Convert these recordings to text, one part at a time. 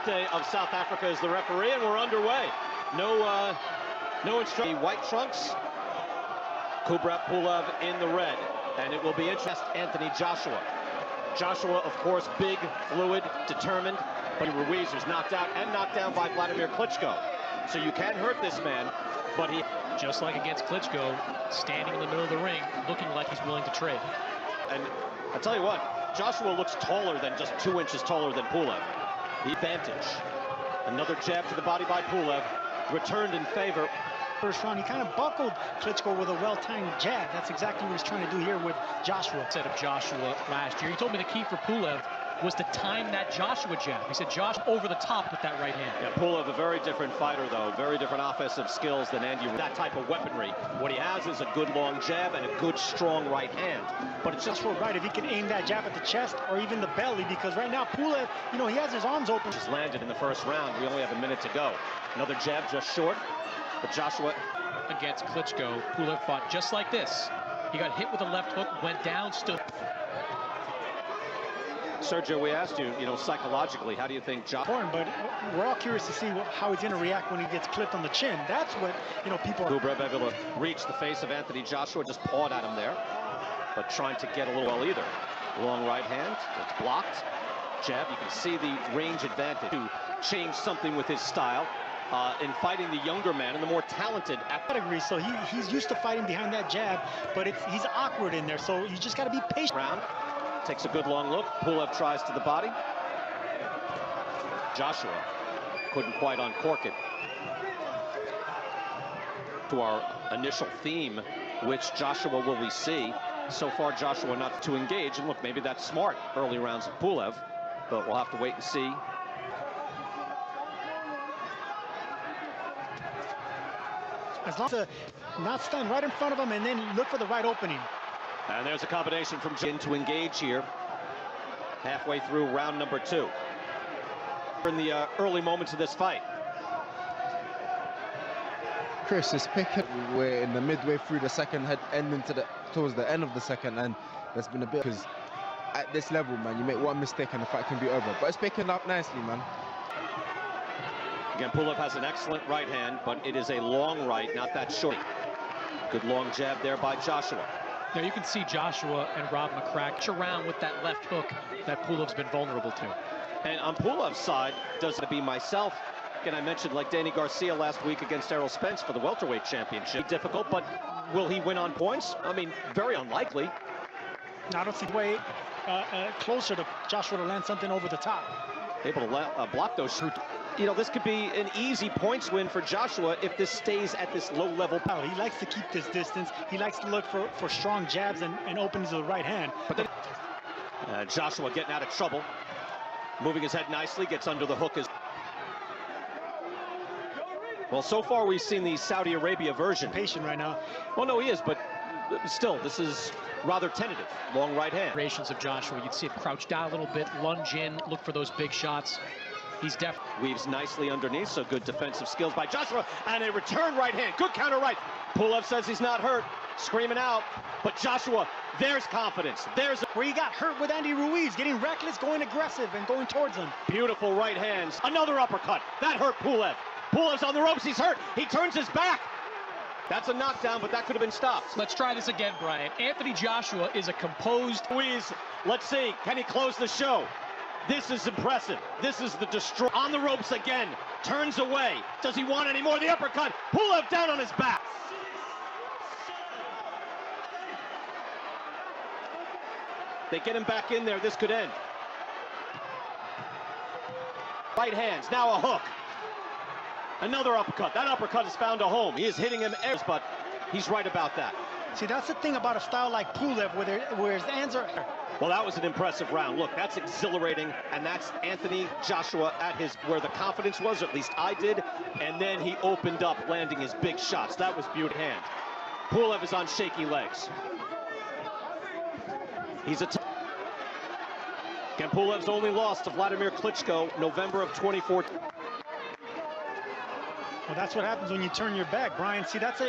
Day of South Africa is the referee, and we're underway. No instruction. White trunks, Kubrat Pulev in the red, and it will be interesting. Anthony Joshua. Joshua, of course, big, fluid, determined, but Ruiz was knocked out and knocked down by Vladimir Klitschko. So you can hurt this man, but he, just like against Klitschko, standing in the middle of the ring, looking like he's willing to trade. And I tell you what, Joshua looks taller than just 2 inches taller than Pulev. The advantage. Another jab to the body by Pulev, returned in favor. First round, he kind of buckled Klitschko with a well-timed jab. That's exactly what he's trying to do here with Joshua. Said of Joshua last year, he told me the key for Pulev was to time that Joshua jab. He said Josh over the top with that right hand. Yeah, Pulev, a very different fighter, though. Very different offensive skills than Andy. That type of weaponry. What he has is a good long jab and a good strong right hand. But it's just right. If he can aim that jab at the chest or even the belly, because right now Pulev, you know, he has his arms open. Just landed in the first round. We only have a minute to go. Another jab just short. But Joshua against Klitschko, Pulev fought just like this. He got hit with a left hook, went down, stood. Sergio, we asked you, psychologically, how do you think Joshua? But we're all curious to see how he's going to react when he gets clipped on the chin. That's what, people. Kubrat able to reach the face of Anthony Joshua, just pawed at him there, but trying to get a little well either. Long right hand, it's blocked. Jab, you can see the range advantage to change something with his style. In fighting the younger man and the more talented pedigree, so he's used to fighting behind that jab, but he's awkward in there, so you just got to be patient. Round takes a good long look. Pulev tries to the body. Joshua couldn't quite uncork it. To our initial theme, which Joshua will we see? So far, Joshua not to engage, and look, maybe that's smart early rounds of Pulev, but we'll have to wait and see. As long as not stand right in front of him and then look for the right opening. And there's a combination from Jin to engage here. Halfway through round number 2. In the early moments of this fight. Chris is picking. We're in the midway through the second, ending towards the end of the second, and there's been a bit, because at this level, man, you make one mistake and the fight can be over. But it's picking up nicely, man. Again, Pulev has an excellent right hand, but it is a long right, not that short. Good long jab there by Joshua. Now you can see Joshua and Rob McCrack around with that left hook that Pulev's been vulnerable to. And on Pulev's side, does it be myself? Again, I mentioned like Danny Garcia last week against Errol Spence for the welterweight championship. Difficult, but will he win on points? I mean, very unlikely. I don't see way closer to Joshua to land something over the top. Able to block those shoot. This could be an easy points win for Joshua if this stays at this low level. He likes to keep this distance. He likes to look for strong jabs and openings of the right hand. But then Joshua getting out of trouble, moving his head nicely, gets under the hook. Well, so far we've seen the Saudi Arabia version. Patient right now. Well, no, he is, but still, this is rather tentative. Long right hand. Of Joshua, you'd see him crouch down a little bit, lunge in, look for those big shots. He's definitely weaves nicely underneath, so good defensive skills by Joshua, and a return right hand. Good counter right. Pulev says he's not hurt, screaming out, but Joshua, there's confidence. There's where he got hurt with Andy Ruiz, getting reckless, going aggressive, and going towards him. Beautiful right hands. Another uppercut. That hurt Pulev. Pulev's on the ropes. He's hurt. He turns his back. That's a knockdown, but that could have been stopped. Let's try this again, Brian. Anthony Joshua is a composed Ruiz. Let's see. Can he close the show? This is impressive. This is the destroy. On the ropes again. Turns away. Does he want any more? The uppercut. Pulev down on his back. They get him back in there. This could end. Right hands. Now a hook. Another uppercut. That uppercut has found a home. He is hitting him, but he's right about that. See, that's the thing about a style like Pulev, where his hands are. Well, that was an impressive round. Look, that's exhilarating, and that's Anthony Joshua at where the confidence was, or at least I did, and then he opened up, landing his big shots. That was beautiful hand. Pulev is on shaky legs. He's a Again, Pulev's only lost to Vladimir Klitschko, November of 2014. Well, that's what happens when you turn your back, Brian. See, that's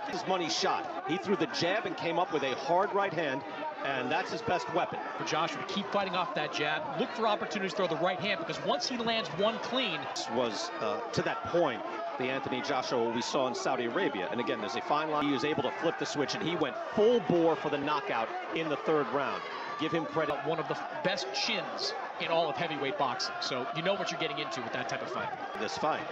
his money shot. He threw the jab and came up with a hard right hand. and that's his best weapon. For Joshua to keep fighting off that jab, look for opportunities to throw the right hand, because once he lands one clean. This was, to that point, the Anthony Joshua we saw in Saudi Arabia. And again, there's a fine line. He was able to flip the switch, and he went full bore for the knockout in the third round. Give him credit. One of the best chins in all of heavyweight boxing. So you know what you're getting into with that type of fight. This fight.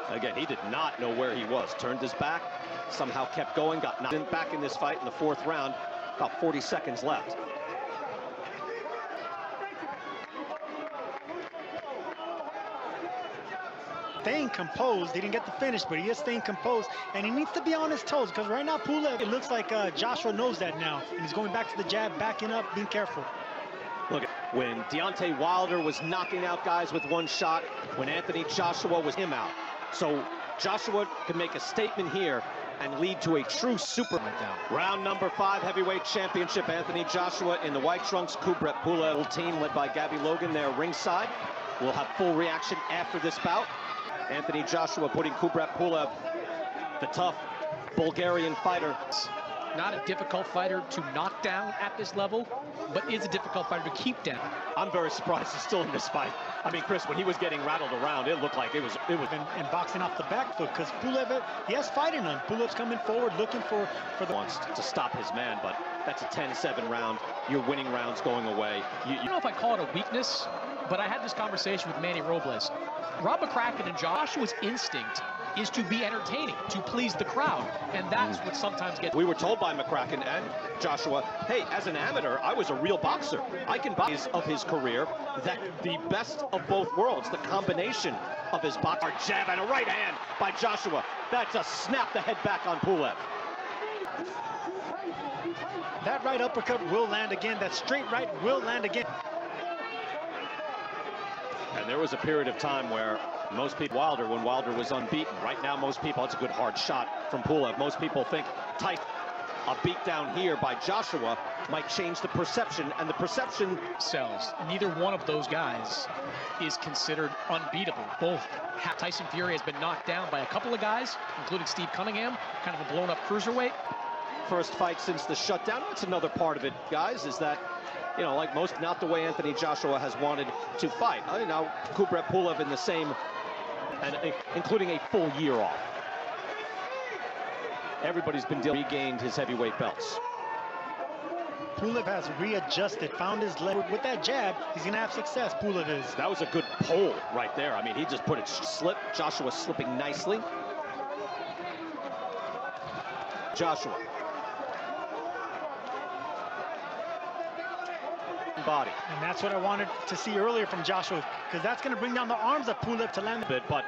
Again, he did not know where he was. Turned his back, somehow kept going, got knocked back in this fight in the fourth round. About 40 seconds left. Staying composed. He didn't get the finish, but he is staying composed, and he needs to be on his toes, because right now Pulev, it looks like Joshua knows that now, and he's going back to the jab, backing up, being careful. Look, when Deontay Wilder was knocking out guys with one shot, when Anthony Joshua was him out. So Joshua can make a statement here and lead to a true super down. Round number 5, heavyweight championship. Anthony Joshua in the white trunks, Kubrat Pulev team led by Gabby Logan there ringside. We'll have full reaction after this bout. Anthony Joshua putting Kubrat Pulev, the tough Bulgarian fighter. Not a difficult fighter to knock down at this level, but is a difficult fighter to keep down. I'm very surprised he's still in this fight. I mean, Chris, when he was getting rattled around, it looked like it was. And boxing off the back foot, because Pulev, he has fight in him. Pulev's coming forward, looking for the... Wants to stop his man, but that's a 10-7 round. Your winning round's going away. I don't know if I call it a weakness, but I had this conversation with Manny Robles. Rob McCracken and Joshua's instinct is to be entertaining, to please the crowd, and that's what sometimes gets... We were told by McCracken and Joshua, hey, as an amateur, I was a real boxer. I can box of his career, that the best of both worlds, the combination of his boxing jab and a right hand by Joshua. That just snapped the head back on Pulev. That right uppercut will land again. That straight right will land again. And there was a period of time where most people, when Wilder was unbeaten. Right now, most people, it's a good hard shot from Pulev. Most people think tight. A beat down here by Joshua might change the perception, and the perception sells. Neither one of those guys is considered unbeatable. Both. Tyson Fury has been knocked down by a couple of guys, including Steve Cunningham, kind of a blown-up cruiserweight. First fight since the shutdown. That's another part of it, guys, is that, you know, like most, not the way Anthony Joshua has wanted to fight. Now, Kubrat Pulev in the same, and including a full year off. Everybody's been regained his heavyweight belts. Pulev has readjusted, found his leg. With that jab, he's going to have success, Pulev is. That was a good pull right there. I mean, he just put it slip. Joshua slipping nicely. Joshua. Body. And that's what I wanted to see earlier from Joshua, because that's going to bring down the arms of Pulev to land. But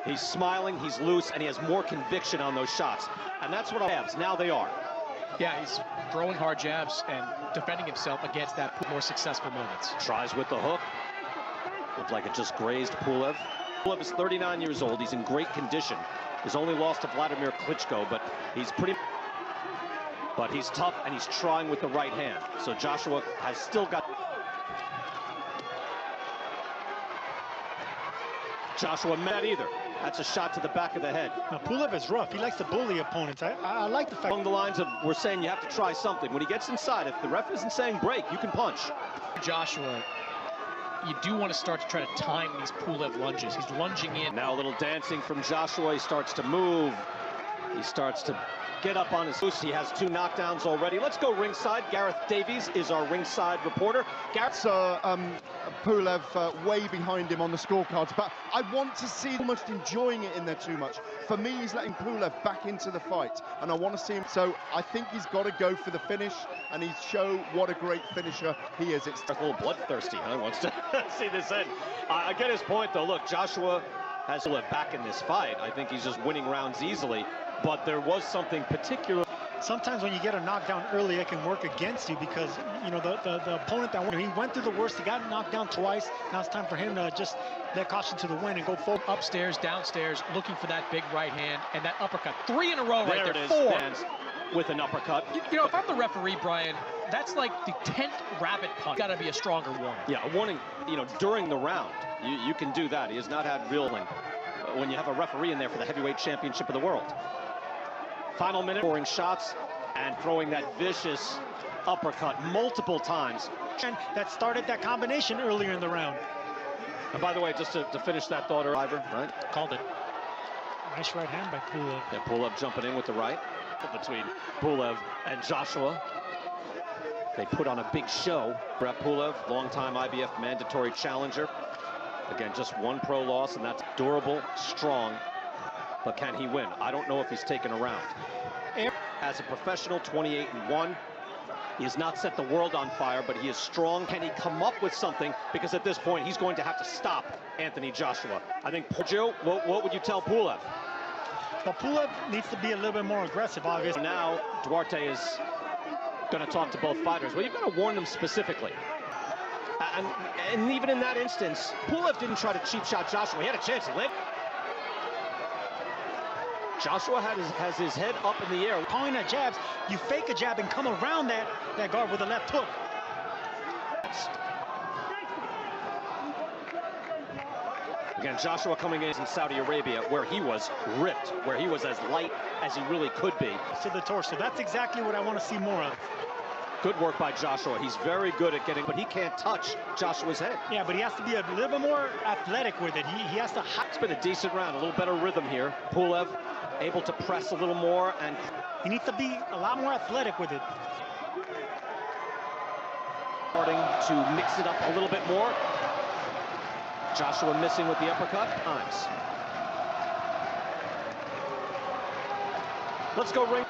he's smiling, he's loose, and he has more conviction on those shots. And that's what I have. Now they are. Yeah, he's throwing hard jabs and defending himself against that more successful moments. Tries with the hook. Looked like it just grazed Pulev. Pulev is 39 years old. He's in great condition. His only loss to Vladimir Klitschko, but he's pretty... But he's tough, and he's trying with the right hand. So Joshua has still got... Joshua met either. That's a shot to the back of the head. Now, Pulev is rough. He likes to bully opponents. I like the fact... Along the lines of, we're saying you have to try something. When he gets inside, if the ref isn't saying break, you can punch. Joshua, you do want to start to try to time these Pulev lunges. He's lunging in. Now a little dancing from Joshua. He starts to move. He starts to get up on his loose. He has 2 knockdowns already. Let's go ringside. Gareth Davies is our ringside reporter. Gareth. Pulev way behind him on the scorecards, but I want to see him almost enjoying it in there too much. For me, he's letting Pulev back into the fight, and I want to see him. So I think he's got to go for the finish, and he's show what a great finisher he is. It's a little bloodthirsty, huh? Wants to see this end. I get his point, though. Look, Joshua has Pulev back in this fight. I think he's just winning rounds easily, but there was something particular. Sometimes when you get a knockdown early, it can work against you, because, you know, the opponent that he went through the worst, he got knocked down twice. Now it's time for him to just let caution to the wind and go forward. Upstairs, downstairs, looking for that big right hand and that uppercut. 3 in a row right there. It is. 4. Stands with an uppercut. You know, if I'm the referee, Brian, that's like the 10th rabbit punch. Got to be a stronger warning. Yeah, a warning, you know, during the round. You can do that. He has not had real when you have a referee in there for the heavyweight championship of the world. Final minute, pouring shots and throwing that vicious uppercut multiple times. And that started that combination earlier in the round. And by the way, just to finish that thought, Ivor, right? Called it. Nice right hand by Pulev. Yeah, Pulev jumping in with the right. Between Pulev and Joshua. They put on a big show. Kubrat Pulev, longtime IBF mandatory challenger. Again, just one pro loss, and that's durable, strong. But can he win? I don't know if he's taken a round. As a professional, 28-1. He has not set the world on fire, but he is strong. Can he come up with something? Because at this point, he's going to have to stop Anthony Joshua. I think, Joe, what would you tell Pulev? Well, Pulev needs to be a little bit more aggressive, obviously. Now, Duarte is going to talk to both fighters. Well, you've got to warn them specifically. And even in that instance, Pulev didn't try to cheap shot Joshua. He had a chance to live. Joshua has his head up in the air. Calling that jabs, you fake a jab and come around that guard with a left hook. Again, Joshua coming in Saudi Arabia, where he was ripped, where he was as light as he really could be. To the torso. That's exactly what I want to see more of. Good work by Joshua. He's very good at getting, but he can't touch Joshua's head. Yeah, but he has to be a little bit more athletic with it. He has to... It's been a decent round, a little better rhythm here. Pulev able to press a little more, and he needs to be a lot more athletic with it. Starting to mix it up a little bit more. Joshua missing with the uppercut times. Let's go ring.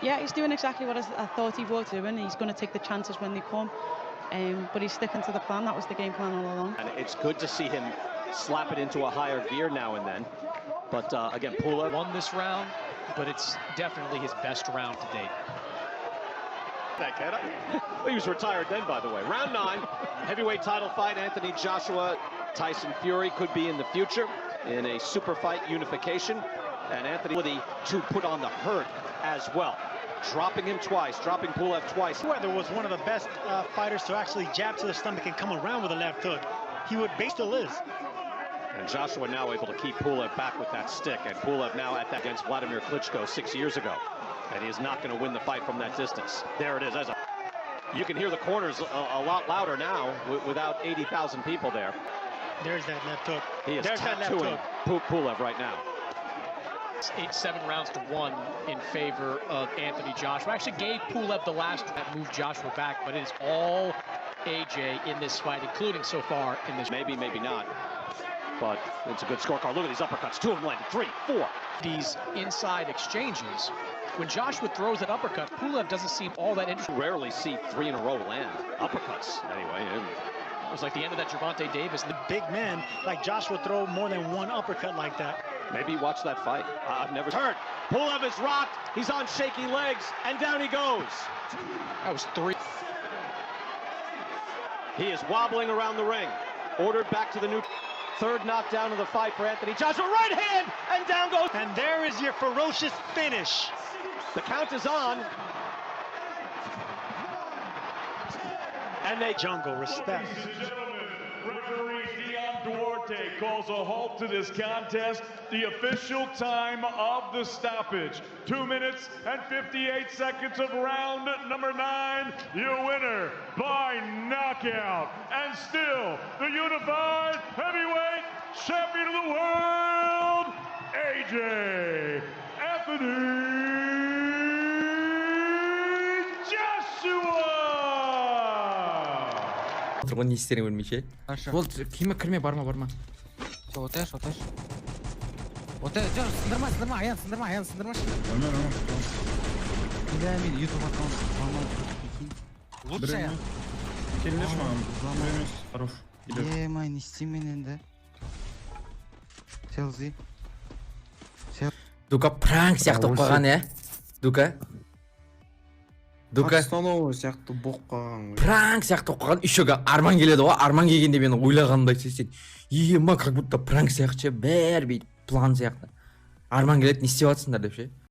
Yeah, he's doing exactly what I thought he would do, and he's going to take the chances when they come. But he's sticking to the plan. That was the game plan all along. And it's good to see him slap it into a higher gear now and then. But again, Pulev Won this round, but it's definitely his best round to date. that kid. He was retired then, by the way. Round 9, heavyweight title fight. Anthony Joshua, Tyson Fury could be in the future in a super fight unification. And Anthony to put on the hurt as well. Dropping him twice, dropping Pulev twice. Weather was one of the best fighters to actually jab to the stomach and come around with a left hook. He would still is. And Joshua now able to keep Pulev back with that stick. And Pulev now at that against Vladimir Klitschko 6 years ago. And he is not going to win the fight from that distance. There it is. You can hear the corners a lot louder now without 80,000 people there. There's that left hook. He is tattooing Pulev right now. 7 rounds to 1 in favor of Anthony Joshua. Actually gave Pulev the last that moved Joshua back, but it is all AJ in this fight, including so far in this. Maybe not. But it's a good scorecard. Look at these uppercuts. 2 of them landed. 3, 4. These inside exchanges. When Joshua throws that uppercut, Pulev doesn't seem all that interested. Rarely see 3 in a row land. Uppercuts, anyway. It was like the end of that Gervonta Davis. The big man like Joshua throw more than one uppercut like that. Maybe watch that fight. I've never heard. Pulev is rocked. He's on shaky legs, and down he goes. That was 3. He is wobbling around the ring. Ordered back to the new. Third knockdown of the fight for Anthony Joshua. Right hand, and down goes. And there is your ferocious finish. The count is on. And they jungle respect. Duarte calls a halt to this contest. The official time of the stoppage. 2 minutes and 58 seconds of round number 9. Your winner by knockout. And still the unified heavyweight champion of the world, AJ Anthony Joshua. тұрған не істерін білмейше. Ол кірме барма. Оташ. Сындырма, аян сындырмашы. Мен YouTube аккаунт. Лучше аян. Келмеш маған. Хорош. Май, не істеймен енді. Селзи. Дука пранк сияқты қойған, е? Дука сияқты боққан. Пранк сияқты қойған. Үшіге арман келеді ғой. Арман келгенде мені ойлағандай сен. Ема, как будто пранк сияқты бәрі бейт план сияқты. Арман келеді, не істеп жатсыңдар деп ше.